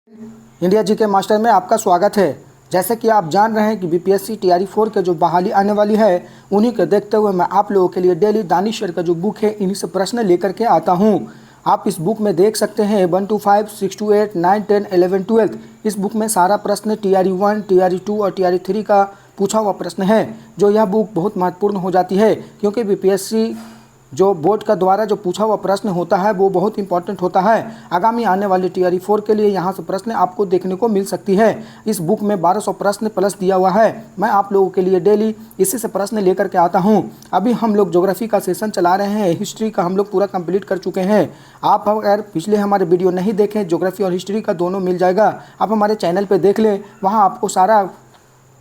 India जी के master में आपका स्वागत है। जैसे कि आप जान रहे हैं कि बीपीएससी टीआरई 4 के जो बहाली आने वाली है उन्हीं के देखते हुए मैं आप लोगों के लिए डेली दानिशर का जो बुक है इन्हीं से प्रश्न लेकर के आता हूं। आप इस बुक में देख सकते हैं 1 to 5, 6 to 8, 9, 10, 11, 12। इस बुक में सारा प्रश्न टीआरई 1, टीआरई 2 और टीआरई 3 का पूछा हुआ प्रश्न है। जो यह बुक बहुत महत्वपूर्ण हो जाती है क्योंकि बीपीएससी जो बोर्ड का द्वारा जो पूछा हुआ प्रश्न होता है वो बहुत इंपॉर्टेंट होता है। आगामी आने वाले टीआरई 4 के लिए यहाँ से प्रश्न आपको देखने को मिल सकती है। इस बुक में 1200 प्रश्न प्लस दिया हुआ है। मैं आप लोगों के लिए डेली इसी से प्रश्न लेकर के आता हूँ। अभी हम लोग ज्योग्राफी का सेशन चला रहे हैं, हिस्ट्री का हम लोग पूरा कंप्लीट कर चुके हैं। आप अगर पिछले हमारे वीडियो नहीं देखें, ज्योग्राफी और हिस्ट्री का दोनों मिल जाएगा, आप हमारे चैनल पर देख लें, वहाँ आपको सारा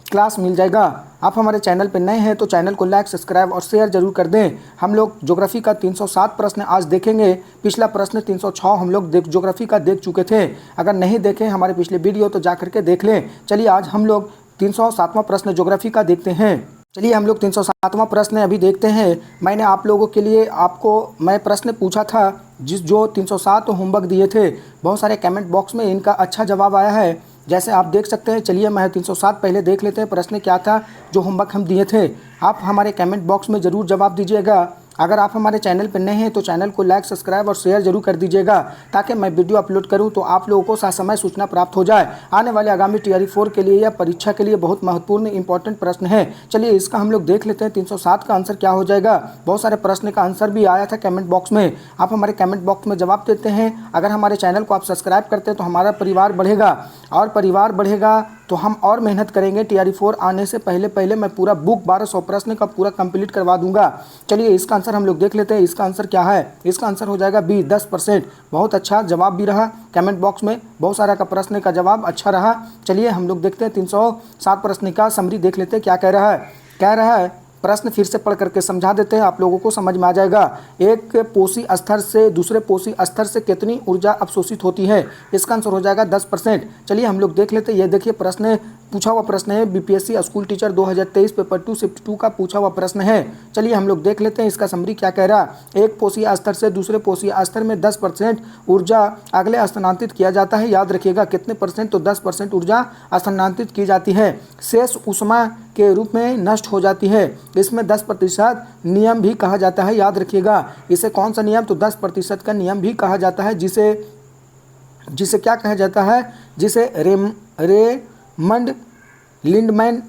क्लास मिल जाएगा। आप हमारे चैनल पर नए हैं तो चैनल को लाइक, सब्सक्राइब और शेयर जरूर कर दें। हम लोग ज्योग्राफी का 307 प्रश्न आज देखेंगे। पिछला प्रश्न 306 हम लोग ज्योग्राफी का देख चुके थे। अगर नहीं देखें हमारे पिछले वीडियो तो जा करके देख लें। चलिए आज हम लोग 307वां प्रश्न ज्योग्राफी का देखते हैं। चलिए हम लोग 307वां प्रश्न अभी देखते हैं। मैंने आप लोगों के लिए मैं प्रश्न पूछा था जो 307 होमवर्क दिए थे। बहुत सारे कमेंट बॉक्स में इनका अच्छा जवाब आया है, जैसे आप देख सकते हैं। चलिए मैं 307 पहले देख लेते हैं प्रश्न क्या था जो होमवर्क हम दिए थे। आप हमारे कमेंट बॉक्स में ज़रूर जवाब दीजिएगा। अगर आप हमारे चैनल पर नए हैं तो चैनल को लाइक, सब्सक्राइब और शेयर जरूर कर दीजिएगा ताकि मैं वीडियो अपलोड करूं तो आप लोगों को समय सूचना प्राप्त हो जाए। आने वाले आगामी टीआरई 4 के लिए या परीक्षा के लिए बहुत महत्वपूर्ण इंपॉर्टेंट प्रश्न है। चलिए इसका हम लोग देख लेते हैं 307 का आंसर क्या हो जाएगा। बहुत सारे प्रश्न का आंसर भी आया था कमेंट बॉक्स में। आप हमारे कमेंट बॉक्स में जवाब देते हैं। अगर हमारे चैनल को आप सब्सक्राइब करते हैं तो हमारा परिवार बढ़ेगा और परिवार बढ़ेगा तो हम और मेहनत करेंगे। टीआरई 4 आने से पहले मैं पूरा बुक 1200 प्रश्न का पूरा कंप्लीट करवा दूंगा। चलिए इसका आंसर हम लोग देख लेते हैं। इसका आंसर क्या है? इसका आंसर हो जाएगा बी, 10%। बहुत अच्छा जवाब भी रहा कमेंट बॉक्स में। बहुत सारा का प्रश्न का जवाब अच्छा रहा। चलिए हम लोग देखते हैं 307 प्रश्न का समरी देख लेते हैं क्या कह रहा है। कह रहा है, प्रश्न फिर से पढ़ करके समझा देते हैं, आप लोगों को समझ में आ जाएगा। एक पोषी स्तर से दूसरे पोषी स्तर से कितनी ऊर्जा अवशोषित होती है? इसका आंसर हो जाएगा 10%। चलिए हम लोग देख लेते हैं। ये देखिए प्रश्न पूछा हुआ प्रश्न है, BPSC school teacher 2023 paper 2 shift 2 का पूछा हुआ प्रश्न है। चलिए हम लोग देख लेते हैं इसका समरी क्या कह रहा। एक पोषीय स्तर से दूसरे पोषीय स्तर में 10% ऊर्जा अगले स्थानांतरित किया जाता है। याद रखिएगा कितने परसेंट? तो 10% ऊर्जा स्थानांतरित की जाती है। शेष ऊष्मा के रूप में नष्ट हो जाती है। इसमें 10% नियम भी कहा जाता है। याद रखिएगा इसे कौन सा नियम? तो 10% का नियम भी कहा जाता है, जिसे क्या कहा जाता है? जिसे रेमंड लिंडमैन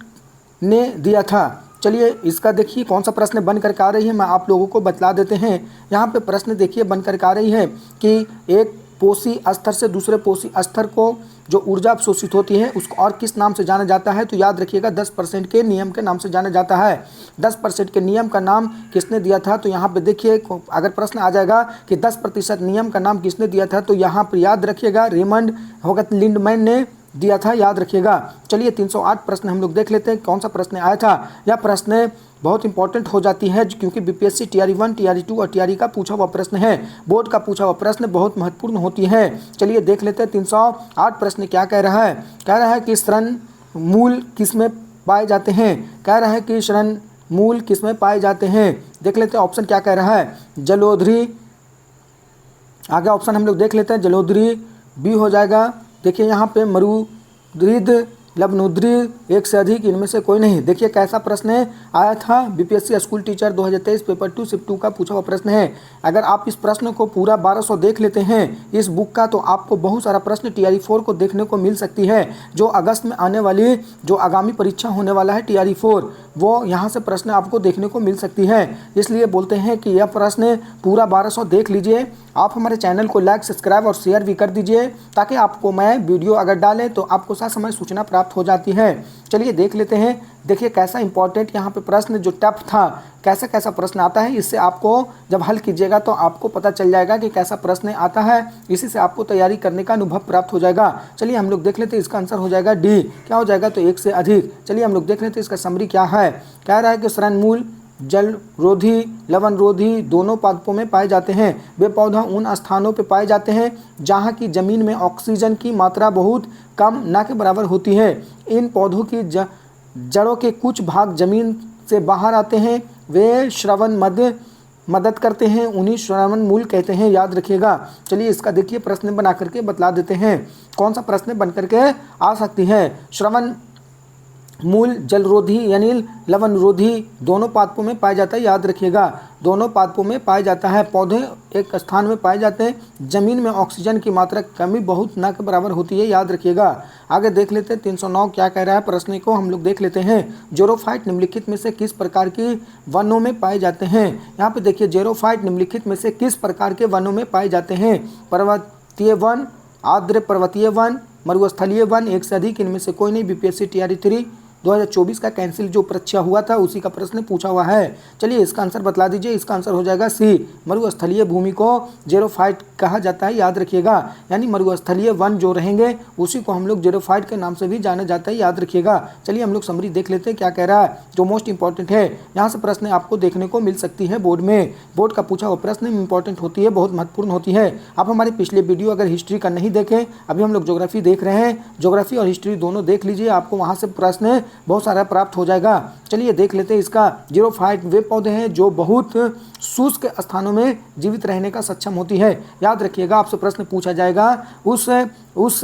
ने दिया था। चलिए इसका देखिए कौन सा प्रश्न बन करके आ रही है, मैं आप लोगों को बतला देते हैं। यहाँ पे प्रश्न देखिए बन करके आ रही है कि एक पोषी स्तर से दूसरे पोषी स्तर को जो ऊर्जा अवशोषित होती है उसको और किस नाम से जाना जाता है? तो याद रखिएगा 10% के नियम के नाम से जाना जाता है। 10% के नियम का नाम किसने दिया था? तो यहाँ पे देखिए अगर प्रश्न आ जाएगा कि 10% नियम का नाम किसने दिया था तो यहाँ पर याद रखिएगा रेमंड होगा लिंडमैन ने दिया था। याद रखिएगा। चलिए 308 प्रश्न हम लोग देख लेते हैं कौन सा प्रश्न आया था। यह प्रश्न बहुत इंपॉर्टेंट हो जाती है क्योंकि बीपीएससी टीआरई 1, टीआरई 2 और टीआरई का पूछा हुआ प्रश्न है। बोर्ड का पूछा हुआ प्रश्न बहुत महत्वपूर्ण होती है। चलिए देख लेते हैं 308 प्रश्न क्या कह रहा है। कह रहा है कि शरण मूल किसमें पाए जाते हैं? कह रहा है कि शरण मूल किसमें पाए जाते हैं? देख लेते हैं ऑप्शन क्या कह रहा है। जलोधरी, आगे ऑप्शन हम लोग देख लेते हैं। जलोधरी बी हो जाएगा। देखिए यहाँ पे मरुद्रिद, लवणोद्रिद, एक से अधिक, इनमें से कोई नहीं। देखिए कैसा प्रश्न आया था। BPSC school teacher 2023 paper 2 shift 2 का पूछा हुआ प्रश्न है। अगर आप इस प्रश्न को पूरा 1200 देख लेते हैं इस बुक का तो आपको बहुत सारा प्रश्न टीआरई 4 को देखने को मिल सकती है। जो अगस्त में आने वाली जो आगामी परीक्षा होने वाला है टीआरई 4 वो यहाँ से प्रश्न आपको देखने को मिल सकती है। इसलिए बोलते हैं कि यह प्रश्न पूरा 1200 देख लीजिए। आप हमारे चैनल को लाइक, सब्सक्राइब और शेयर भी कर दीजिए ताकि आपको मैं वीडियो अगर डालें तो आपको समय सूचना प्राप्त हो जाती है। चलिए देख लेते हैं। देखिए कैसा इंपॉर्टेंट यहाँ पे प्रश्न जो टफ था, कैसा कैसा प्रश्न आता है। इससे आपको जब हल कीजिएगा तो आपको पता चल जाएगा कि कैसा प्रश्न आता है। इसी से आपको तैयारी करने का अनुभव प्राप्त हो जाएगा। चलिए हम लोग देख लेते हैं। इसका आंसर हो जाएगा डी। क्या हो जाएगा? तो एक से अधिक। चलिए हम लोग देख लेते हैं इसका समरी क्या है। कह रहा है कि शरणमूल जलरोधी, लवणरोधी दोनों पादपों में पाए जाते हैं। वे पौधा उन स्थानों पर पाए जाते हैं जहाँ की जमीन में ऑक्सीजन की मात्रा बहुत कम न के बराबर होती है। इन पौधों की जड़ों के कुछ भाग जमीन से बाहर आते हैं। वे श्रवण मध्य मदद करते हैं उन्हीं श्रवण मूल कहते हैं, याद रखिएगा। चलिए इसका देखिए प्रश्न बना करके बतला देते हैं, कौन सा प्रश्न बन करके आ सकती है। श्रवण मूल जलरोधी यानी लवणरोधी दोनों पादपों में पाया जाता है, याद रखिएगा, दोनों पादपों में पाया जाता है। पौधे एक स्थान में पाए जाते हैं। जमीन में ऑक्सीजन की मात्रा कमी बहुत न के बराबर होती है, याद रखिएगा। आगे देख लेते हैं 309 क्या कह रहा है प्रश्न को हम लोग देख लेते हैं। जेरोफाइट निम्नलिखित में से किस प्रकार की वनों में पाए जाते हैं। यहाँ पे देखिए जेरोफाइट निम्नलिखित में से किस प्रकार के वनों में पाए जाते हैं। पर्वतीय वन, आर्द्र पर्वतीय वन, मरुस्थलीय वन, एक से अधिक, इनमें से कोई नहीं। बीपीएससी टीआरई 3 2024 का कैंसिल जो परीक्षा हुआ था उसी का प्रश्न पूछा हुआ है। चलिए इसका आंसर बतला दीजिए। इसका आंसर हो जाएगा सी, मरुस्थलीय भूमि को जेरोफाइट कहा जाता है, याद रखिएगा। यानी मरुस्थलीय वन जो रहेंगे उसी को हम लोग जेरोफाइट के नाम से भी जाना जाता है, याद रखिएगा। चलिए हम लोग समरी देख लेते हैं क्या कह रहा है, जो मोस्ट इंपॉर्टेंट है। यहाँ से प्रश्न आपको देखने को मिल सकती है बोर्ड में, बोर्ड का पूछा हुआ प्रश्न इंपॉर्टेंट होती है, बहुत महत्वपूर्ण होती है। आप हमारे पिछले वीडियो अगर हिस्ट्री का नहीं देखें, अभी हम लोग ज्योग्राफी देख रहे हैं, ज्योग्राफी और हिस्ट्री दोनों देख लीजिए, आपको वहाँ से प्रश्न बहुत सारा प्राप्त हो जाएगा। चलिए देख लेते हैं इसका। जेरोफाइट वे पौधे हैं जो बहुत शुष्क स्थानों में जीवित रहने का सक्षम होती है, याद रखिएगा। आपसे प्रश्न पूछा जाएगा उस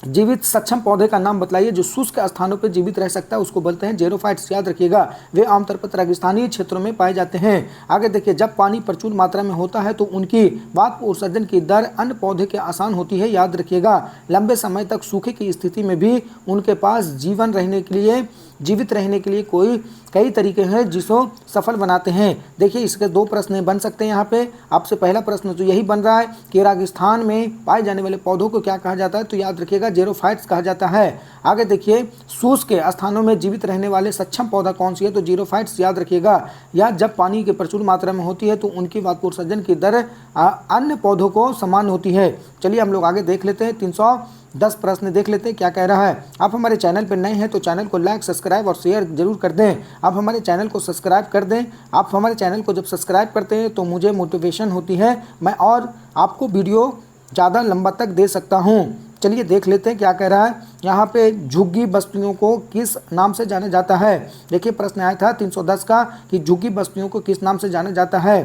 जीवित सक्षम पौधे का नाम बतलाइए जो शुष्क स्थानों पर जीवित रह सकता है, उसको बोलते हैं जेरोफाइट्स, याद रखिएगा। वे आमतौर पर रेगिस्तानी क्षेत्रों में पाए जाते हैं। आगे देखिए, जब पानी प्रचुर मात्रा में होता है तो उनकी वाष्प उत्सर्जन की दर अन्य पौधे के आसान होती है, याद रखिएगा। लंबे समय तक सूखे की स्थिति में भी उनके पास जीवित रहने के लिए कई तरीके हैं जिसको सफल बनाते हैं। देखिए इसके दो प्रश्न बन सकते हैं यहाँ पे। आपसे पहला प्रश्न तो यही बन रहा है कि रेगिस्तान में पाए जाने वाले पौधों को क्या कहा जाता है, तो याद रखिएगा जेरोफाइट्स कहा जाता है। आगे देखिए, शुष्क के स्थानों में जीवित रहने वाले सक्षम पौधा कौन सी है, तो जेरोफाइट्स, याद रखिएगा। या जब पानी की प्रचुर मात्रा में होती है तो उनकी वाष्पोत्सर्जन की दर अन्य पौधों को समान होती है। चलिए हम लोग आगे देख लेते हैं, 310 प्रश्न देख लेते हैं क्या कह रहा है। आप हमारे चैनल पर नए हैं तो चैनल को लाइक, सब्सक्राइब और शेयर जरूर कर दें। आप हमारे चैनल को सब्सक्राइब कर दें। आप हमारे चैनल को जब सब्सक्राइब करते हैं तो मुझे मोटिवेशन होती है, मैं और आपको वीडियो ज़्यादा लंबा तक दे सकता हूँ। चलिए देख लेते हैं क्या कह रहा है। यहाँ पे झुग्गी बस्तियों को किस नाम से जाना जाता है। देखिए प्रश्न आया था 310 का कि झुग्गी बस्तियों को किस नाम से जाना जाता है।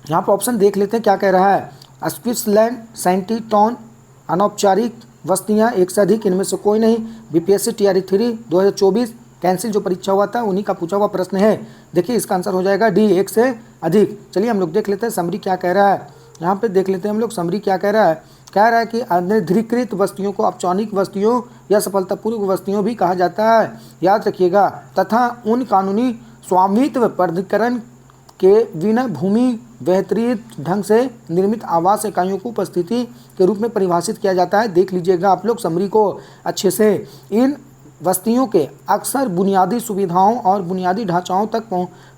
यहाँ पर ऑप्शन देख लेते हैं क्या कह रहा है। स्विट्जरलैंड, सैंटी टाउन, अनौपचारिक बस्तियाँ, एक से अधिक, इनमें से कोई नहीं। बीपीएससी टीआरई 3 2024 कैंसिल जो परीक्षा हुआ था उन्हीं का पूछा हुआ प्रश्न है। देखिए इसका आंसर हो जाएगा डी, एक से अधिक। चलिए हम लोग देख लेते हैं समरी क्या कह रहा है। यहाँ पे देख लेते हैं हम लोग समरी क्या कह रहा है। कह रहा है कि अनधिकृत बस्तियों को औपचारिक बस्तियों या सफलतापूर्वक बस्तियों भी कहा जाता है, याद रखिएगा। तथा उन कानूनी स्वामित्व प्राधिकरण के बिना भूमि बेहतरीन ढंग से निर्मित आवास इकाइयों को उपस्थिति के रूप में परिभाषित किया जाता है। देख लीजिएगा आप लोग समरी को अच्छे से। इन बस्तियों के अक्सर बुनियादी सुविधाओं और बुनियादी ढांचाओं तक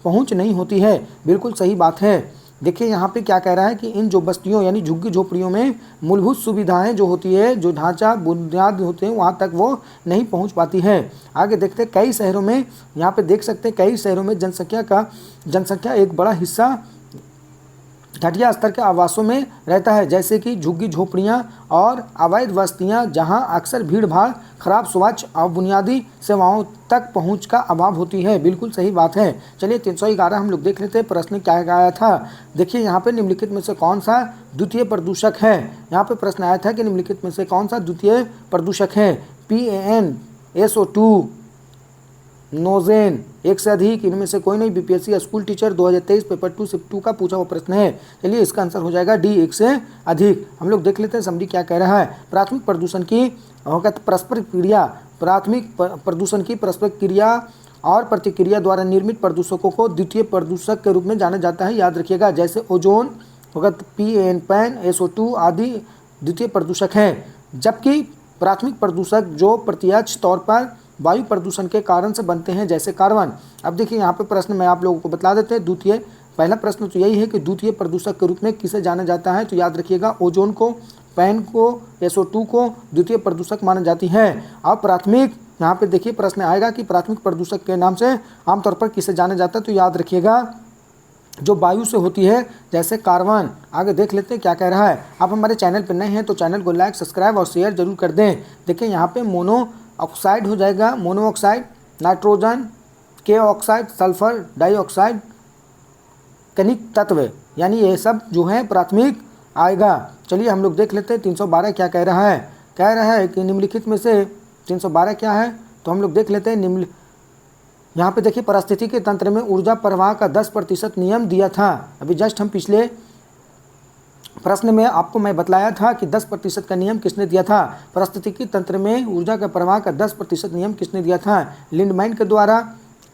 पहुंच नहीं होती है, बिल्कुल सही बात है। देखिए यहाँ पे क्या कह रहा है कि इन जो बस्तियों यानी झुग्गी झोपड़ियों में मूलभूत सुविधाएं जो होती है, जो ढांचा बुनियाद होते हैं, वहाँ तक वो नहीं पहुँच पाती है। आगे देखते हैं कई शहरों में, यहाँ पे देख सकते हैं कई शहरों में जनसंख्या एक बड़ा हिस्सा घटिया स्तर के आवासों में रहता है, जैसे कि झुग्गी झोपड़ियाँ और अवैध बस्तियाँ, जहाँ अक्सर भीड़ भाड़, खराब स्वच्छ और बुनियादी सेवाओं तक पहुँच का अभाव होती है, बिल्कुल सही बात है। चलिए 311 हम लोग देख लेते हैं प्रश्न क्या आया था। देखिए यहाँ पे निम्नलिखित में से कौन सा द्वितीय प्रदूषक है। यहाँ पे प्रश्न आया था कि निम्नलिखित में से कौन सा द्वितीय प्रदूषक है। PAN, SO2, नोजेन, एक से अधिक, इनमें से कोई नहीं। BPSC school teacher 2023 paper 2 shift 2 का पूछा हुआ प्रश्न है। चलिए इसका आंसर हो जाएगा डी, एक से अधिक। हम लोग देख लेते हैं समरी क्या कह रहा है। प्राथमिक प्रदूषण की परस्पर क्रिया, प्राथमिक प्रदूषण की परस्पर क्रिया और प्रतिक्रिया द्वारा निर्मित प्रदूषकों को द्वितीय प्रदूषक के रूप में जाना जाता है, याद रखिएगा। जैसे ओजोन होगा, PAN, SO2 आदि द्वितीय प्रदूषक हैं, जबकि प्राथमिक प्रदूषक जो प्रत्यक्ष तौर पर वायु प्रदूषण के कारण से बनते हैं, जैसे कार्बन। अब देखिए यहाँ पे प्रश्न मैं आप लोगों को बतला देते हैं। द्वितीय, पहला प्रश्न तो यही है कि द्वितीय प्रदूषक के रूप में किसे जाना जाता है, तो याद रखिएगा ओजोन को, पैन को, SO2 को द्वितीय प्रदूषक माना जाती है। और प्राथमिक, यहाँ पे देखिए प्रश्न आएगा कि प्राथमिक प्रदूषक के नाम से आमतौर पर किसे जाना जाता है, तो याद रखिएगा जो वायु से होती है, जैसे कार्बन। आगे देख लेते हैं क्या कह रहा है। आप हमारे चैनल पर नए हैं तो चैनल को लाइक, सब्सक्राइब और शेयर जरूर कर दें। देखिए यहाँ पे मोनो ऑक्साइड हो जाएगा, मोनो ऑक्साइड, नाइट्रोजन, के ऑक्साइड, सल्फर डाइऑक्साइड, कनिक तत्व, यानी ये सब जो है प्राथमिक आएगा। चलिए हम लोग देख लेते हैं 312 क्या कह रहा है। कह रहा है कि निम्नलिखित में से 312 क्या है, तो हम लोग देख लेते हैं। निम्न यहाँ पे देखिए, पारिस्थितिकी तंत्र में ऊर्जा प्रवाह का 10% नियम दिया था। अभी जस्ट हम पिछले प्रश्न में आपको मैं बतलाया था कि 10% का नियम किसने दिया था। पारिस्थितिकी तंत्र में ऊर्जा का प्रवाह का 10% नियम किसने दिया था? लिंडमैन के द्वारा,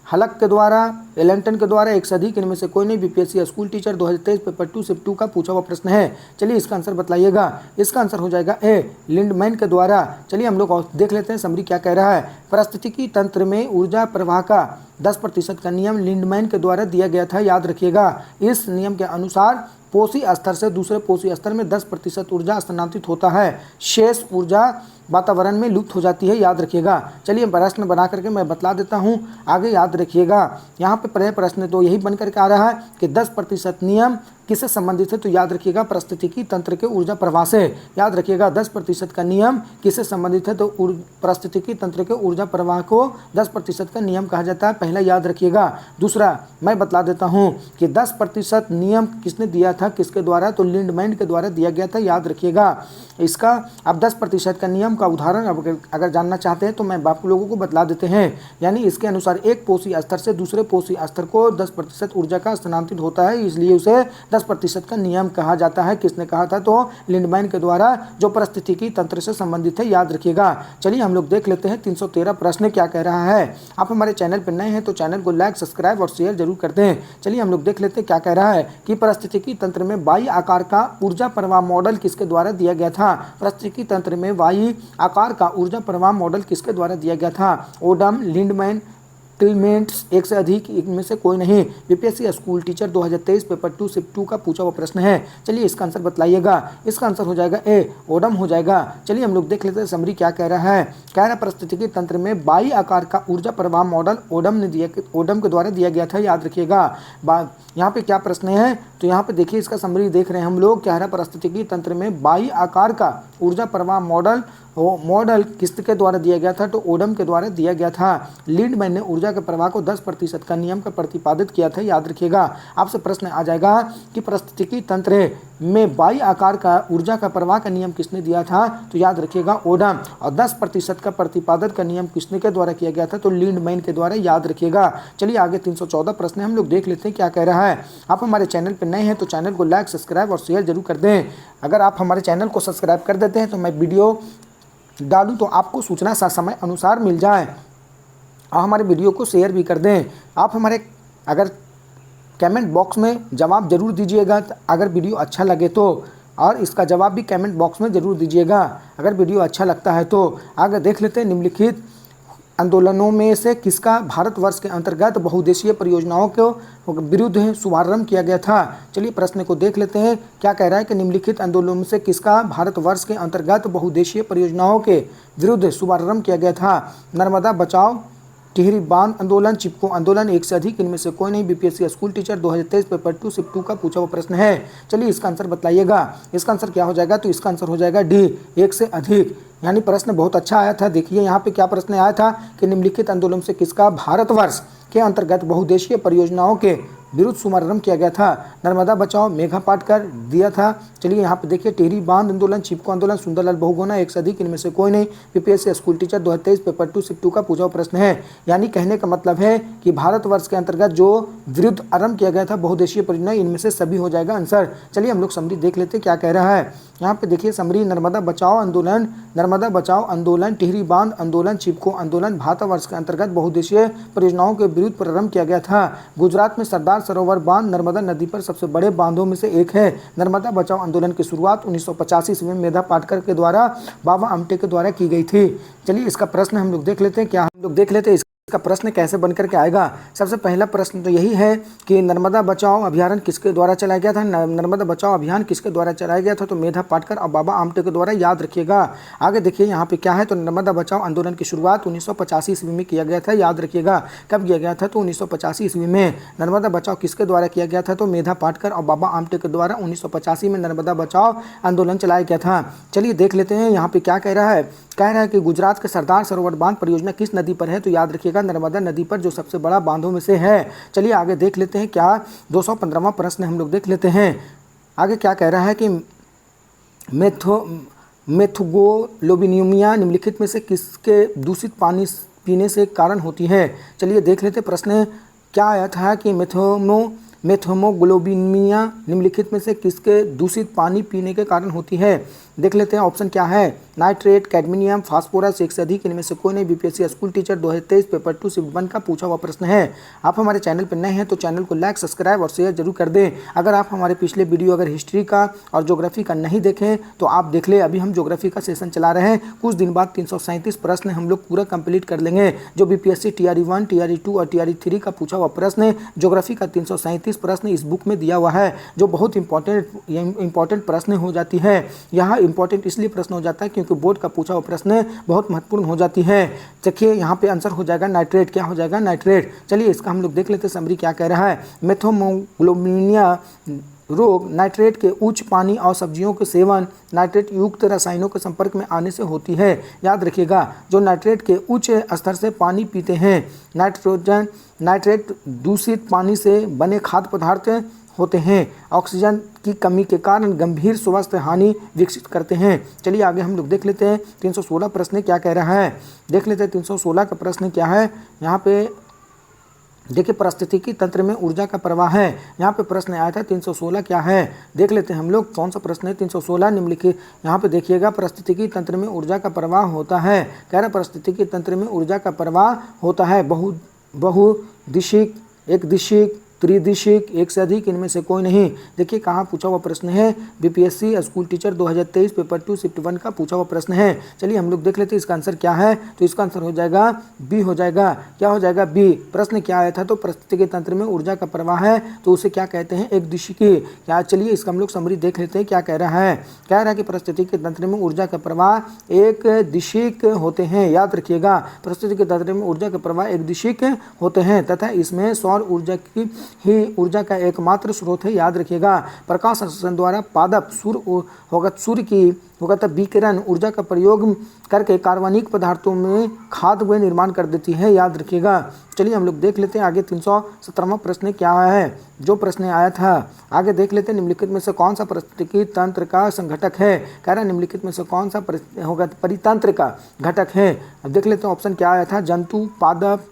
हलक के द्वारा, एलेंटन के द्वारा, एक से अधिक, इनमें से कोई नहीं। BPSC school teacher 2023 paper 2 shift 2 का पूछा हुआ प्रश्न है। चलिए इसका आंसर बतलाइएगा। इसका आंसर हो जाएगा ए, लिंडमैन के द्वारा। चलिए हम लोग और देख लेते हैं समरी क्या कह रहा है। पारिस्थितिकी तंत्र में ऊर्जा प्रवाह का 10% का नियम लिंडमैन के द्वारा दिया गया था, याद रखिएगा। इस नियम के अनुसार पोषी स्तर से दूसरे पोषी स्तर में 10% ऊर्जा स्थानांतरित होता है, शेष ऊर्जा वातावरण में लुप्त हो जाती है, याद रखिएगा। चलिए प्रश्न बना करके मैं बतला देता हूँ, आगे याद रखिएगा। यहाँ पे पहले प्रश्न तो यही बन करके आ रहा है कि 10% नियम किससे संबंधित है, तो याद रखिएगा पारिस्थितिकी तंत्र के ऊर्जा प्रवाह से। याद रखिएगा 10% का नियम किससे संबंधित है, तो पारिस्थितिकी तंत्र के ऊर्जा प्रवाह को 10% का नियम कहा जाता है, पहला याद रखिएगा। दूसरा मैं बतला देता हूँ कि 10% नियम किसने दिया था, किसके द्वारा, तो लिंडमैन के द्वारा दिया गया था, याद रखिएगा इसका। अब 10% का नियम का उदाहरण अगर जानना चाहते हैं तो मैं आप लोगों को बतला देते हैं। यानी इसके अनुसार एक पोषी स्तर से दूसरे पोषी स्तर को 10% ऊर्जा का स्थानांतरित होता है, इसलिए उसे 10% का नियम कहा जाता है। किसने कहा था, तो लिंडमैन के द्वारा, जो पारिस्थितिकी तंत्र से संबंधित है, याद रखिएगा। चलिए हम लोग देख लेते हैं 313 प्रश्न क्या कह रहा है। आप हमारे चैनल पर नए हैं तो चैनल को लाइक, सब्सक्राइब और शेयर जरूर करते हैं। चलिए हम लोग देख लेते हैं क्या कह रहा है कि पारिस्थितिकी तंत्र में वाई आकार का ऊर्जा प्रवाह मॉडल किसके द्वारा दिया गया था। पारिस्थितिकी तंत्र में वाई आकार का ऊर्जा प्रवाह मॉडल किसके द्वारा दिया गया था? ओडम, लिंडमैन, क्लीमेंट्स, एक से अधिक, इनमें से कोई नहीं। BPSC school teacher 2023 paper 2 shift 2 का पूछा हुआ प्रश्न है। चलिए इसका आंसर बतलाइएगा। इसका आंसर हो जाएगा ए, ओडम हो जाएगा। चलिए हम लोग देख लेते हैं समरी क्या कह रहा है। कह रहा है पारिस्थितिकी तंत्र में वाई आकार का ऊर्जा प्रवाह मॉडल ओडम के द्वारा दिया गया था, याद रखिएगा। यहाँ पे क्या प्रश्न है, तो यहाँ पे देखिए इसका समरी देख रहे हैं हम लोग। कह रहा है पारिस्थितिकी तंत्र में वाई आकार का ऊर्जा प्रवाह मॉडल किसके द्वारा दिया गया था, तो ओडम के द्वारा दिया गया था। लिंडमैन ने ऊर्जा के प्रवाह को 10% का नियम का प्रतिपादित किया था, याद रखिएगा। आपसे प्रश्न आ जाएगा कि पारिस्थितिकी तंत्र में वाई आकार का ऊर्जा का प्रवाह का नियम किसने दिया था, तो याद रखिएगा ओडम। और 10% का प्रतिपादन का नियम किसने के द्वारा किया गया था, तो लिंडमैन के द्वारा, याद रखिएगा। चलिए आगे 314 प्रश्न हम लोग देख लेते हैं क्या कह रहा है। आप हमारे चैनल पर नए हैं तो चैनल को लाइक, सब्सक्राइब और शेयर जरूर कर दें। अगर आप हमारे चैनल को सब्सक्राइब कर देते हैं तो मैं वीडियो डालूं तो आपको सूचना समय अनुसार मिल जाए, और हमारे वीडियो को शेयर भी कर दें। आप हमारे अगर कमेंट बॉक्स में जवाब जरूर दीजिएगा अगर वीडियो अच्छा लगे तो, और इसका जवाब भी कमेंट बॉक्स में जरूर दीजिएगा अगर वीडियो अच्छा लगता है तो। आगे देख लेते हैं निम्नलिखित आंदोलनों में से किसका भारतवर्ष के अंतर्गत बहुउद्देशीय परियोजनाओं के विरुद्ध शुभारंभ किया गया था। चलिए प्रश्न को देख लेते हैं। क्या कह रहा है कि निम्नलिखित आंदोलनों में से किसका भारतवर्ष के अंतर्गत बहुउद्देशीय परियोजनाओं के विरुद्ध शुभारंभ किया गया था। नर्मदा बचाओ, टिहरी बांध आंदोलन, चिपको आंदोलन, एक से अधिक, इनमें से कोई नहीं। BPSC school teacher 2023 paper 2 shift 2 का पूछा हुआ प्रश्न है। चलिए इसका आंसर बतलाइएगा। इसका आंसर क्या हो जाएगा, तो इसका आंसर हो जाएगा डी, एक से अधिक। यानी प्रश्न बहुत अच्छा आया था। देखिए यहाँ पे क्या प्रश्न आया था कि निम्नलिखित आंदोलन से किसका भारतवर्ष के अंतर्गत बहुउद्देशीय परियोजनाओं के विरुद्ध शुभारंभ किया गया था। नर्मदा बचाओ मेघा पाटकर दिया था। चलिए यहाँ पे देखिए टिहरी बांध आंदोलन, चिपको आंदोलन, सुंदरलाल बहुगुणा, एक से अधिक, इनमें से कोई नहीं। BPSC school teacher 2023 paper 2 shift 2 का पूछा हुआ प्रश्न है। यानी कहने का मतलब है कि भारतवर्ष के अंतर्गत जो विरुद्ध आरंभ किया गया था बहुउद्देशीय परियोजना, इनमें से सभी हो जाएगा आंसर। चलिए हम लोग समरी देख लेते क्या कह रहा है। यहाँ पे देखिए समरी, नर्मदा बचाओ आंदोलन, टिहरी बांध आंदोलन, चिपको आंदोलन भारतवर्ष के अंतर्गत बहुउद्देशीय परियोजनाओं के विरुद्ध प्रारंभ किया गया था। गुजरात में सरदार सरोवर बांध नर्मदा नदी पर सबसे बड़े बांधों में से एक है। नर्मदा बचाओ आंदोलन की शुरुआत 1985 ईस्वी में मेधा पाटकर के द्वारा, बाबा आमटे के द्वारा की गई थी। चलिए इसका प्रश्न हम लोग देख लेते हैं। क्या हम लोग देख लेते हैं इसका प्रश्न कैसे बनकर के आएगा। सबसे पहला प्रश्न तो यही है कि नर्मदा बचाओ अभियान किसके द्वारा चलाया गया था। नर्मदा बचाओ अभियान किसके द्वारा चलाया गया था, तो मेधा पाटकर और बाबा आमटे के द्वारा, याद रखिएगा। आगे देखिए यहाँ पे क्या है, तो नर्मदा बचाओ आंदोलन की शुरुआत 1985 ईस्वी में किया गया था, याद रखिएगा। कब किया गया था, तो 1985 ईस्वी में। नर्मदा बचाओ किसके द्वारा किया गया था, तो मेधा पाटकर और बाबा आमटे के द्वारा 1985 में नर्मदा बचाओ आंदोलन चलाया गया था। चलिए देख लेते हैं यहाँ पे क्या कह रहा है। कह रहा है कि गुजरात के सरदार सरोवर बांध परियोजना किस नदी पर है, तो याद रखिएगा नर्मदा नदी पर जो सबसे बड़ा बांधों में से है। चलिए आगे देख लेते हैं क्या 215वां प्रश्न हम लोग देख लेते हैं। आगे क्या कह रहा है कि मेथ्रोगोलोबिनिमिया निम्नलिखित में से किसके दूषित पानी पीने से कारण होती है। चलिए देख लेते प्रश्न क्या आया था कि मेथ्रोगोलोबिनिमिया निम्नलिखित में से किसके दूषित पानी पीने के कारण होती है। देख लेते हैं ऑप्शन क्या है, नाइट्रेट, कैडमियम, फास्फोरस, एक से अधिक इनमें से कोई नहीं। BPSC school teacher 2023 paper 2 shift 1 का पूछा हुआ प्रश्न है। आप हमारे चैनल पर नए हैं तो चैनल को लाइक, सब्सक्राइब और शेयर जरूर कर दें। अगर आप हमारे पिछले वीडियो अगर हिस्ट्री का और ज्योग्राफी का नहीं देखें तो आप देख ले, अभी हम ज्योग्राफी का सेशन चला रहे हैं। कुछ दिन बाद 337 प्रश्न हम लोग पूरा कंप्लीट कर लेंगे। जो बीपीएससी टीआरई 1, टीआरई 2 और टीआरई 3 का पूछा हुआ प्रश्न ज्योग्राफी का 337 प्रश्न इस बुक में दिया हुआ है, जो बहुत इंपॉर्टेंट प्रश्न हो जाती है। यहाँ इंपॉर्टेंट इसलिए प्रश्न हो जाता है क्योंकि बोर्ड का पूछा हुआ प्रश्न बहुत महत्वपूर्ण हो जाती है। देखिए यहाँ पे आंसर हो जाएगा नाइट्रेट। क्या हो जाएगा? नाइट्रेट। चलिए इसका हम लोग देख लेते हैं समरी क्या कह रहा है। मेथ्रोगोलोबिनिमिया रोग नाइट्रेट के उच्च पानी और सब्जियों के सेवन नाइट्रेट युक्त रसायनों के संपर्क में आने से होती है। याद रखिएगा, जो नाइट्रेट के उच्च स्तर से पानी पीते हैं, नाइट्रेट दूषित पानी से बने खाद्य पदार्थ होते हैं, ऑक्सीजन की कमी के कारण गंभीर स्वास्थ्य हानि विकसित करते हैं। चलिए आगे हम लोग देख लेते हैं 316 प्रश्न क्या कह रहा है। देख लेते हैं 316 का प्रश्न क्या है। यहाँ पे देखिए पारिस्थितिकी तंत्र में ऊर्जा का प्रवाह है। यहाँ पे प्रश्न आया था 316 क्या है, देख लेते हैं हम लोग कौन सा प्रश्न है। 316 निम्नलिखित, यहाँ पे देखिएगा पारिस्थितिकी तंत्र में ऊर्जा का प्रवाह होता है। कह रहा पारिस्थितिकी तंत्र में ऊर्जा का प्रवाह होता है बहुदिशिक, एक दिशिक, त्रिदिशिक, एक से अधिक इनमें से कोई नहीं। देखिए कहाँ पूछा हुआ प्रश्न है, BPSC school teacher 2023 paper 2 shift 1 का पूछा हुआ प्रश्न है। चलिए हम लोग देख लेते हैं इसका आंसर क्या है। तो इसका आंसर हो जाएगा बी हो जाएगा। क्या हो जाएगा? बी। प्रश्न क्या आया था, तो पारिस्थितिकी तंत्र में ऊर्जा का प्रवाह है तो उसे क्या कहते हैं? एक दिशिकी। क्या, चलिए इसका हम लोग समरी देख लेते हैं क्या कह रहा है। कह रहा है कि पारिस्थितिकी तंत्र में ऊर्जा का प्रवाह एक दिशिक होते हैं। याद रखिएगा, पारिस्थितिकी तंत्र में ऊर्जा का प्रवाह एक दिशिक होते हैं तथा इसमें सौर ऊर्जा की ही ऊर्जा का एकमात्र स्रोत है। याद रखिएगा, प्रकाश संश्लेषण द्वारा पादप सूर्य की होगा विकिरण ऊर्जा का प्रयोग करके कार्बनिक पदार्थों में खाद्य व निर्माण कर देती है। याद रखिएगा। चलिए हम लोग देख लेते हैं आगे 317वां प्रश्न क्या है। जो प्रश्न आया था आगे देख लेते हैं, निम्नलिखित में से कौन सा पारिस्थितिकी तंत्र का संघटक है। कह रहा है निम्नलिखित में से कौन सा होगा परितंत्र का घटक है। अब देख लेते हैं ऑप्शन क्या आया था, जंतु, पादप,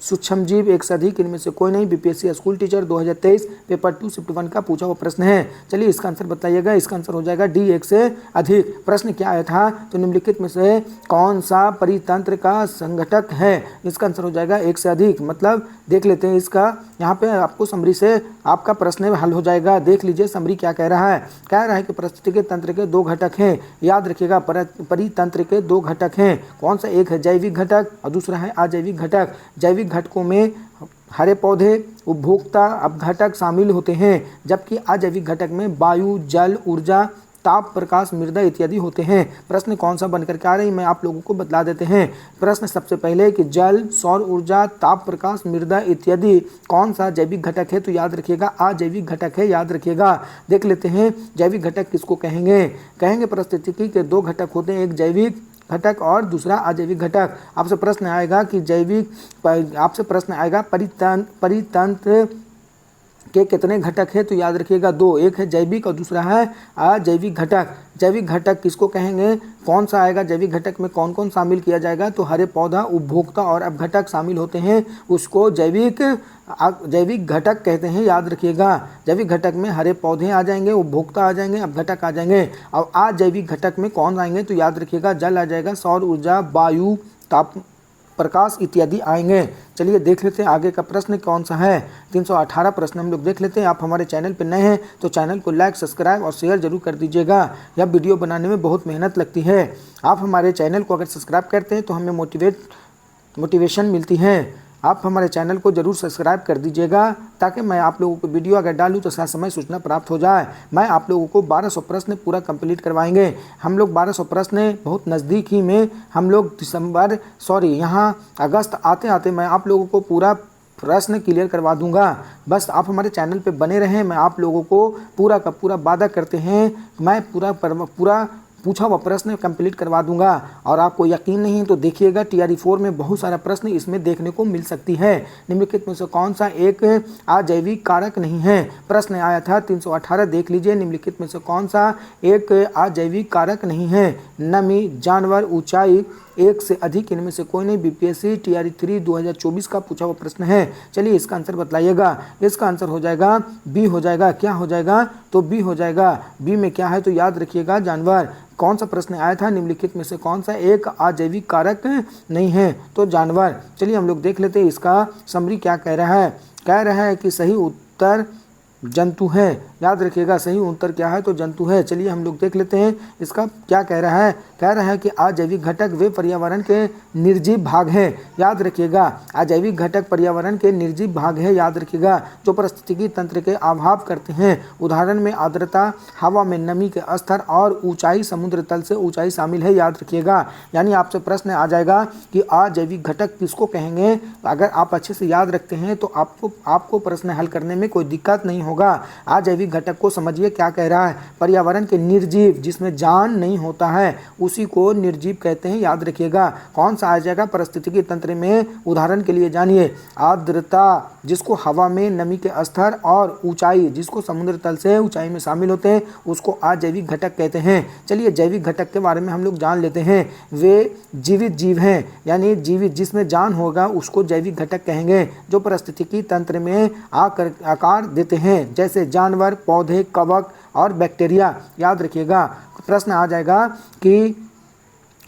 सूक्ष्मजीव, एक से अधिक इनमें से कोई नहीं। BPSC school teacher 2023 paper 2 shift 1 का पूछा हुआ प्रश्न है। चलिए इसका आंसर बताइएगा। इसका आंसर हो जाएगा डी, एक से अधिक। प्रश्न क्या आया था, तो निम्नलिखित में से कौन सा परितंत्र का संघटक है। इसका आंसर हो जाएगा एक से अधिक। मतलब देख लेते हैं इसका, यहाँ पे आपको समरी से आपका प्रश्न हल हो जाएगा। देख लीजिए समरी क्या कह रहा है। कह रहा है कि पारिस्थितिकी तंत्र के दो घटक हैं। याद रखिएगा, परितंत्र के दो घटक हैं। कौन सा? एक है जैविक घटक और दूसरा है अजैविक घटक। जैविक घटकों में हरे पौधे, उपभोक्ता, अपघटक शामिल होते हैं, जबकि अजैविक घटक में वायु, जल, ऊर्जा, ताप, प्रकाश, मृदा इत्यादि होते हैं। प्रश्न कौन सा बनकर के आ रही मैं आप लोगों को बतला देते हैं। प्रश्न सबसे पहले कि जल, सौर ऊर्जा, ताप, प्रकाश, मृदा इत्यादि कौन सा जैविक घटक है, तो याद रखिएगा अजैविक घटक है। याद रखिएगा। देख लेते हैं जैविक घटक किसको कहेंगे। कहेंगे पारिस्थितिकी के दो घटक होते हैं, एक जैविक घटक और दूसरा अजैविक घटक। आपसे प्रश्न आएगा कि आपसे प्रश्न आएगा परितंत्र के कितने घटक है, तो याद रखिएगा दो, एक है जैविक और दूसरा है अजैविक घटक। जैविक घटक किसको कहेंगे, कौन सा आएगा जैविक घटक में कौन कौन शामिल किया जाएगा, तो हरे पौधा, उपभोक्ता और अपघटक शामिल होते हैं, उसको जैविक घटक कहते हैं। याद रखिएगा, जैविक घटक में हरे पौधे आ जाएंगे, उपभोक्ता आ जाएंगे, अपघटक आ जाएंगे। और अजैविक घटक में कौन आएंगे, तो याद रखिएगा जल आ जाएगा, सौर ऊर्जा, वायु, ताप, प्रकाश इत्यादि आएंगे। चलिए देख लेते हैं आगे का प्रश्न कौन सा है। 318 प्रश्न हम लोग देख लेते हैं। आप हमारे चैनल पर नए हैं तो चैनल को लाइक, सब्सक्राइब और शेयर जरूर कर दीजिएगा। यह वीडियो बनाने में बहुत मेहनत लगती है। आप हमारे चैनल को अगर सब्सक्राइब करते हैं तो हमें मोटिवेशन मिलती है। आप हमारे चैनल को जरूर सब्सक्राइब कर दीजिएगा ताकि मैं आप लोगों को वीडियो अगर डालूँ तो समय सूचना प्राप्त हो जाए। मैं आप लोगों को 1200 प्रश्न पूरा कंप्लीट करवाएंगे। हम लोग 1200 प्रश्न बहुत नज़दीक ही में हम लोग यहाँ अगस्त आते आते मैं आप लोगों को पूरा प्रश्न क्लियर करवा दूंगा। बस आप हमारे चैनल पे बने रहें। मैं आप लोगों को पूरा का पूरा वादा करते हैं, मैं पूरा पूछा हुआ प्रश्न कंप्लीट करवा दूंगा। और आपको यकीन नहीं तो देखिएगा TRE 4 में बहुत सारा प्रश्न इसमें देखने को मिल सकती है। निम्नलिखित में से कौन सा एक अजैविक कारक नहीं है? प्रश्न आया था 318, देख लीजिए। निम्नलिखित में से कौन सा एक अजैविक कारक नहीं है? नमी, जानवर, ऊंचाई, एक से अधिक, इनमें से कोई नहीं। BPSC TRE 3 2024 का पूछा हुआ प्रश्न है। चलिए इसका आंसर बतलाइएगा। इसका आंसर हो जाएगा बी हो जाएगा। क्या हो जाएगा? तो बी हो जाएगा। बी में क्या है तो याद रखिएगा जानवर। कौन सा प्रश्न आया था? निम्नलिखित में से कौन सा एक अजैविक कारक नहीं है? तो जानवर। चलिए हम लोग देख लेते हैं इसका समरी क्या कह रहा है। कह रहा है कि सही उत्तर जंतु है। याद रखिएगा सही उत्तर क्या है तो जंतु है। चलिए हम लोग देख लेते हैं इसका क्या कह रहा है। कह रहा है कि अजैविक घटक वे पर्यावरण के निर्जीव भाग हैं। याद रखिएगा अजैविक घटक पर्यावरण के निर्जीव भाग है। याद रखिएगा जो पारिस्थितिकी तंत्र के अभाव करते हैं। उदाहरण में आर्द्रता, हवा में नमी के स्तर और ऊंचाई, समुद्र तल से ऊंचाई शामिल है। याद रखिएगा यानी आपसे प्रश्न आ जाएगा कि अजैविक घटक किसको कहेंगे। अगर आप अच्छे से याद रखते हैं तो आपको प्रश्न हल करने में कोई दिक्कत नहीं होगा। अजैविक घटक को समझिए क्या कह रहा है। पर्यावरण के निर्जीव जिसमें जान नहीं होता है उसी को निर्जीव कहते हैं। याद रखिएगा कौन सा आ जाएगा पारिस्थितिकी तंत्र में। उदाहरण के लिए जानिए आर्द्रता जिसको हवा में नमी के स्तर और ऊंचाई जिसको समुद्र तल से ऊंचाई में शामिल होते हैं उसको अजैविक घटक कहते हैं। चलिए जैविक घटक के बारे में हम लोग जान लेते हैं। वे जीवित जीव हैं यानी जीवित जिसमें जान होगा उसको जैविक घटक कहेंगे जो पारिस्थितिकी तंत्र में आकार देते हैं जैसे जानवर, पौधे, कवक और बैक्टीरिया। याद रखिएगा प्रश्न आ जाएगा कि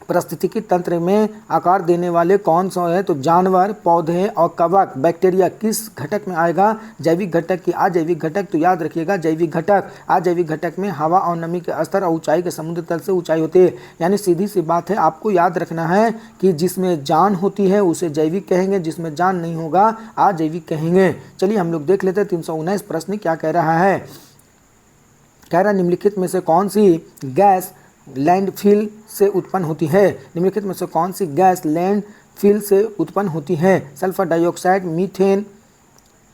पारिस्थितिकी तंत्र में आकार देने वाले कौन सा है तो जानवर, पौधे और कवक, बैक्टीरिया किस घटक में आएगा? जैविक घटक की अजैविक घटक। तो याद रखिएगा जैविक घटक। अजैविक घटक में हवा और नमी के स्तर और ऊंचाई के समुद्र तल से ऊंचाई होती है। यानी सीधी सी बात है आपको याद रखना है कि जिसमें जान होती है उसे जैविक कहेंगे, जिसमें जान नहीं होगा अजैविक कहेंगे। चलिए हम लोग देख लेते हैं 319 प्रश्न क्या कह रहा है। कह रहा निम्नलिखित में से कौन सी गैस लैंडफिल से उत्पन्न होती है? निम्नलिखित में से कौन सी गैस लैंडफिल से उत्पन्न होती है? सल्फर डाइऑक्साइड, मीथेन,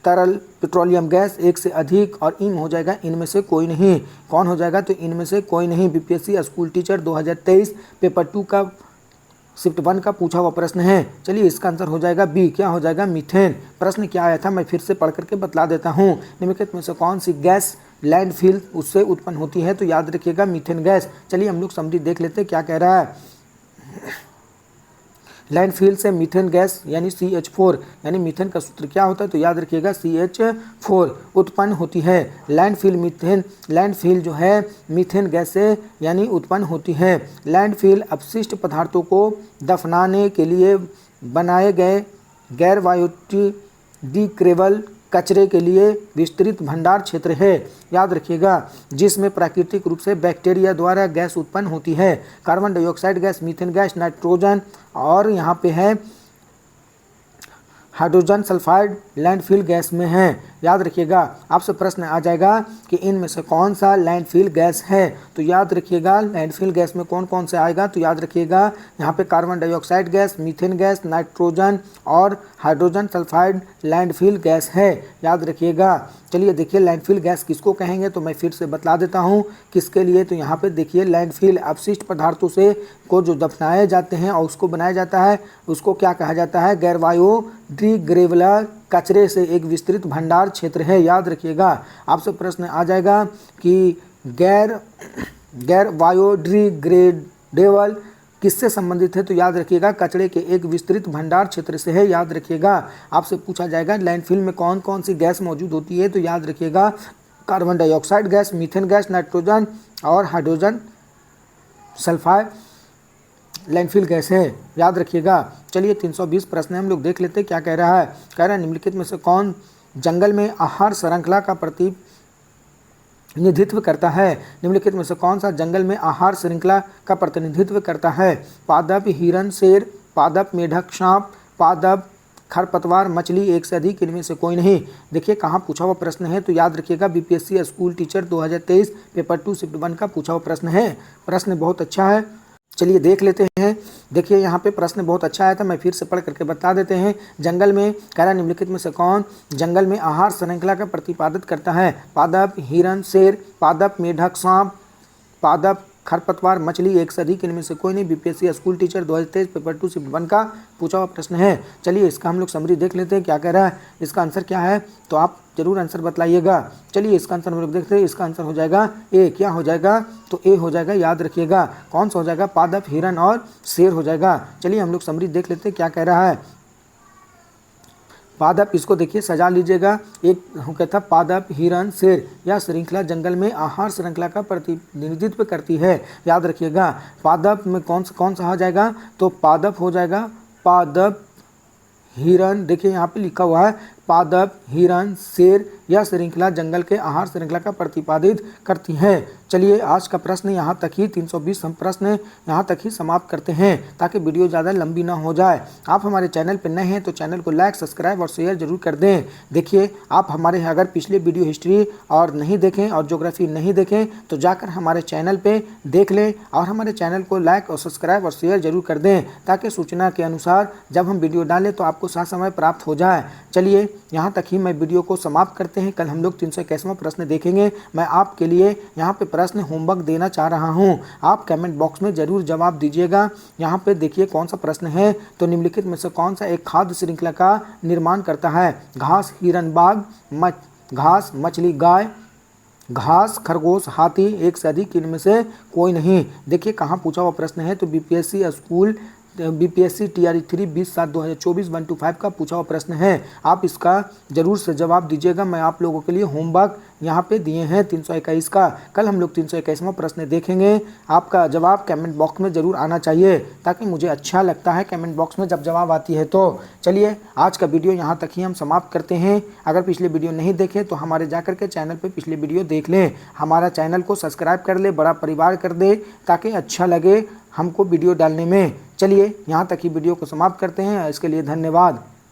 तरल पेट्रोलियम गैस, एक से अधिक और इन हो जाएगा इनमें से कोई नहीं। कौन हो जाएगा तो इनमें से कोई नहीं। BPSC स्कूल टीचर 2023 पेपर 2 का शिफ्ट 1 का पूछा हुआ प्रश्न है। चलिए इसका आंसर हो जाएगा बी। क्या हो जाएगा? मीथेन। प्रश्न क्या आया था मैं फिर से पढ़ करके बतला देता हूँ। निम्नलिखित में से कौन सी गैस लैंडफिल उससे उत्पन्न होती है तो याद रखिएगा मीथेन गैस। चलिए हम लोग समरी देख लेते हैं क्या कह रहा है। लैंडफिल से मीथेन गैस यानी CH4 यानी मीथेन का सूत्र क्या होता है तो याद रखिएगा CH4 उत्पन्न होती है। लैंडफिल जो है मीथेन गैस से यानी उत्पन्न होती है। लैंडफिल अपशिष्ट पदार्थों को दफनाने के लिए बनाए गए गैर बायोडिग्रेडेबल कचरे के लिए विस्तृत भंडार क्षेत्र है। याद रखिएगा जिसमें प्राकृतिक रूप से बैक्टीरिया द्वारा गैस उत्पन्न होती है। Carbon dioxide gas, methane gas, nitrogen और यहाँ पे है हाइड्रोजन सल्फाइड लैंडफिल गैस में है। याद रखिएगा आपसे प्रश्न आ जाएगा कि इनमें से कौन सा लैंडफिल गैस है तो याद रखिएगा लैंडफिल गैस में कौन कौन से आएगा तो याद रखिएगा यहाँ पे carbon dioxide gas, methane gas, nitrogen और हाइड्रोजन सल्फाइड लैंडफिल गैस है। याद रखिएगा। चलिए देखिए लैंडफिल गैस किसको कहेंगे तो मैं फिर से बतला देता हूँ किसके लिए। तो यहाँ पे देखिए लैंडफिल अपशिष्ट पदार्थों से को जो दफनाए जाते हैं और उसको बनाया जाता है उसको क्या कहा जाता है? गैर बायोडिग्रेडेबल कचरे से एक विस्तृत भंडार क्षेत्र है। याद रखिएगा आपसे प्रश्न आ जाएगा कि गैर बायोडिग्रेडेबल किससे संबंधित है तो याद रखिएगा कचरे के एक विस्तृत भंडार क्षेत्र से है। याद रखिएगा आपसे पूछा जाएगा लैंडफिल में कौन कौन सी गैस मौजूद होती है तो याद रखिएगा carbon dioxide gas, methane gas, nitrogen और हाइड्रोजन सल्फाइड लैंडफिल गैस है। याद रखिएगा। चलिए 320 प्रश्न हम लोग देख लेते हैं क्या कह रहा है। कह रहा है निम्नलिखित में से कौन जंगल में आहार श्रृंखला का प्रतिनिधित्व करता है? निम्नलिखित में से कौन सा जंगल में आहार श्रृंखला का प्रतिनिधित्व करता है? पादप, हिरन, शेर, पादप, मेढक, सांप, पादप, खरपतवार, मछली, एक से अधिक, इनमें से कोई नहीं। देखिए कहाँ पूछा हुआ प्रश्न है तो याद रखिएगा BPSC school teacher 2023 paper 2 shift 1 का पूछा हुआ प्रश्न है। प्रश्न बहुत अच्छा है। चलिए देख लेते हैं। देखिए यहाँ पे प्रश्न बहुत अच्छा आया था मैं फिर से पढ़ करके बता देते हैं। जंगल में कह रहा निम्नलिखित में से कौन जंगल में आहार श्रृंखला का प्रतिपादित करता है? पादप, हिरन, शेर, पादप, मेढक, सांप, पादप, खरपतवार, मछली, एक से अधिक इनमें से कोई नहीं। BPSC school teacher 2023 paper 2 shift 1 का पूछा हुआ प्रश्न है। चलिए इसका हम लोग समरी देख लेते हैं क्या कह रहा है। इसका आंसर क्या है तो आप जरूर आंसर बतलाइएगा। चलिए इसका आंसर हम लोग देखते हैं। इसका आंसर हो जाएगा ए। क्या हो जाएगा तो ए हो जाएगा, याद रखिएगा। कौन सा हो जाएगा, पादप, हिरन और शेर हो जाएगा। चलिए हम लोग समरी देख लेते हैं क्या कह रहा है। पादप, इसको देखिए सजा लीजिएगा। एक कहता पादप, हिरन, शेर यह श्रृंखला जंगल में आहार श्रृंखला का प्रतिनिधित्व करती है। याद रखिएगा पादप में कौन सा आ जाएगा तो पादप हो जाएगा, पादप, हिरन, देखिए यहाँ पे लिखा हुआ है पादप, हिरन, शेर यह श्रृंखला जंगल के आहार श्रृंखला का प्रतिपादित करती है। चलिए आज का प्रश्न यहाँ तक ही, 320 हम प्रश्न यहाँ तक ही समाप्त करते हैं ताकि वीडियो ज़्यादा लंबी ना हो जाए। आप हमारे चैनल पर नए हैं तो चैनल को लाइक, सब्सक्राइब और शेयर जरूर कर दें। देखिए आप हमारे अगर पिछले वीडियो हिस्ट्री और नहीं देखें और ज्योग्राफी नहीं देखें तो जाकर हमारे चैनल पर देख लें और हमारे चैनल को लाइक और सब्सक्राइब और शेयर जरूर कर दें ताकि सूचना के अनुसार जब हम वीडियो डालें तो आपको साथ समय प्राप्त हो जाए। चलिए यहाँ तक ही मैं वीडियो को समाप्त करते हैं। कल हम लोग 321वां प्रश्न देखेंगे। मैं आपके लिए यहाँ पे प्रश्न होमवर्क देना चाह रहा हूँ, आप कमेंट बॉक्स में जरूर जवाब दीजिएगा। यहाँ पे देखिए कौन सा प्रश्न है तो निम्नलिखित में से कौन सा एक खाद्य श्रृंखला का निर्माण करता है। घास, हिरन, बाघ, घास, मछली, गाय, घास, खरगोश, हाथी, एक से अधिक इनमें से कोई नहीं। देखिए कहाँ पूछा हुआ प्रश्न है तो बीपीएससी टीआरई 3 20/7/2024 125 का पूछा हुआ प्रश्न है। आप इसका जरूर से जवाब दीजिएगा। मैं आप लोगों के लिए होमवर्क यहाँ पे दिए हैं 321 का। कल हम लोग 321वां प्रश्न देखेंगे। आपका जवाब कमेंट बॉक्स में ज़रूर आना चाहिए ताकि मुझे अच्छा लगता है कमेंट बॉक्स में जब जवाब आती है तो। चलिए आज का वीडियो यहाँ तक ही हम समाप्त करते हैं। अगर पिछले वीडियो नहीं देखे तो हमारे जाकर के चैनल पर पिछले वीडियो देख लें। हमारा चैनल को सब्सक्राइब कर ले, बड़ा परिवार कर दे ताकि अच्छा लगे हमको वीडियो डालने में। चलिए यहाँ तक ही वीडियो को समाप्त करते हैं। इसके लिए धन्यवाद।